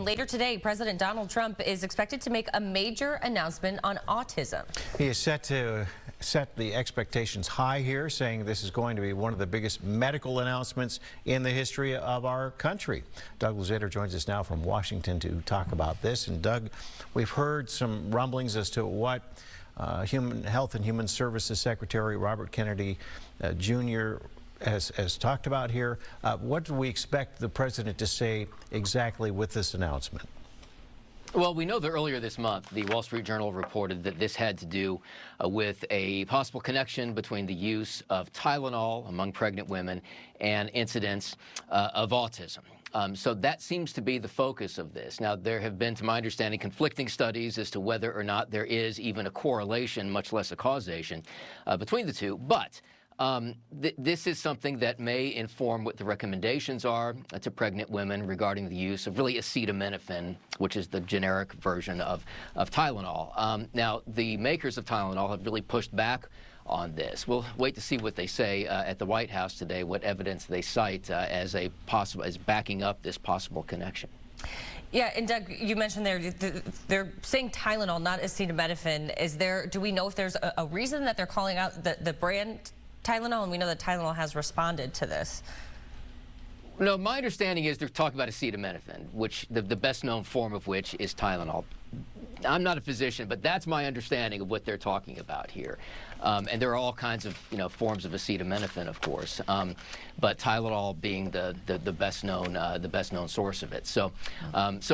Later today, President Donald Trump is expected to make a major announcement on autism. He is set to set the expectations high here, saying this is going to be one of the biggest medical announcements in the history of our country. Doug Luzader joins us now from Washington to talk about this. And Doug, we've heard some rumblings as to what Human Health and Human Services Secretary Robert Kennedy Jr. has talked about here. What do we expect the president to say exactly with this announcement? Well, we know that earlier this month, the Wall Street Journal reported that this had to do with a possible connection between the use of Tylenol among pregnant women and incidents of autism. So that seems to be the focus of this. Now, there have been, to my understanding, conflicting studies as to whether or not there is even a correlation, much less a causation, between the two. But this is something that may inform what the recommendations are to pregnant women regarding the use of really acetaminophen, which is the generic version of Tylenol. Now, the makers of Tylenol have really pushed back on this. We'll wait to see what they say at the White House today, what evidence they cite as backing up this possible connection. Yeah, and Doug, you mentioned they're saying Tylenol, not acetaminophen. Do we know if there's a reason that they're calling out the brand Tylenol? And we know that Tylenol has responded to this. No, my understanding is they're talking about acetaminophen, which the best known form of which is Tylenol. I'm not a physician, but that's my understanding of what they're talking about here. And there are all kinds of forms of acetaminophen, of course, but Tylenol being the best known source of it. So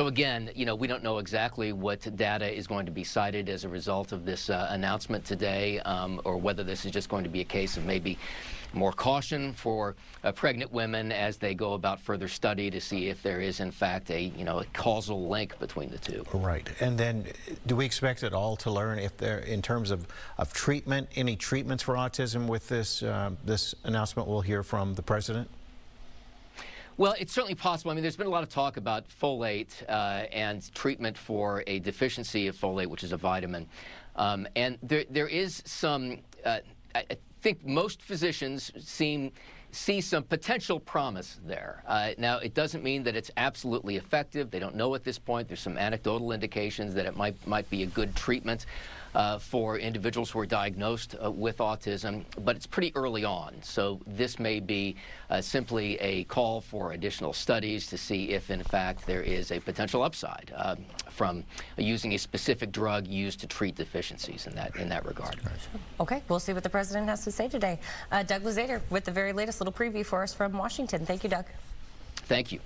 again, we don't know exactly what data is going to be cited as a result of this announcement today, or whether this is just going to be a case of maybe more caution for pregnant women as they go about further study to see if there is in fact a causal link between the two. Right. And then do we expect at all to learn if there, in terms of treatment, any treatments for autism with this this announcement we'll hear from the president? Well, it's certainly possible. I mean, there's been a lot of talk about folate and treatment for a deficiency of folate, which is a vitamin. And there is some, I think most physicians see some potential promise there. Now, it doesn't mean that it's absolutely effective. They don't know at this point. There's some anecdotal indications that it might be a good treatment for individuals who are diagnosed with autism, but it's pretty early on. So this may be simply a call for additional studies to see if, in fact, there is a potential upside from using a specific drug used to treat deficiencies in that regard. Okay, we'll see what the president has to say today. Doug Luzader with the very latest little preview for us from Washington. Thank you, Doug. Thank you.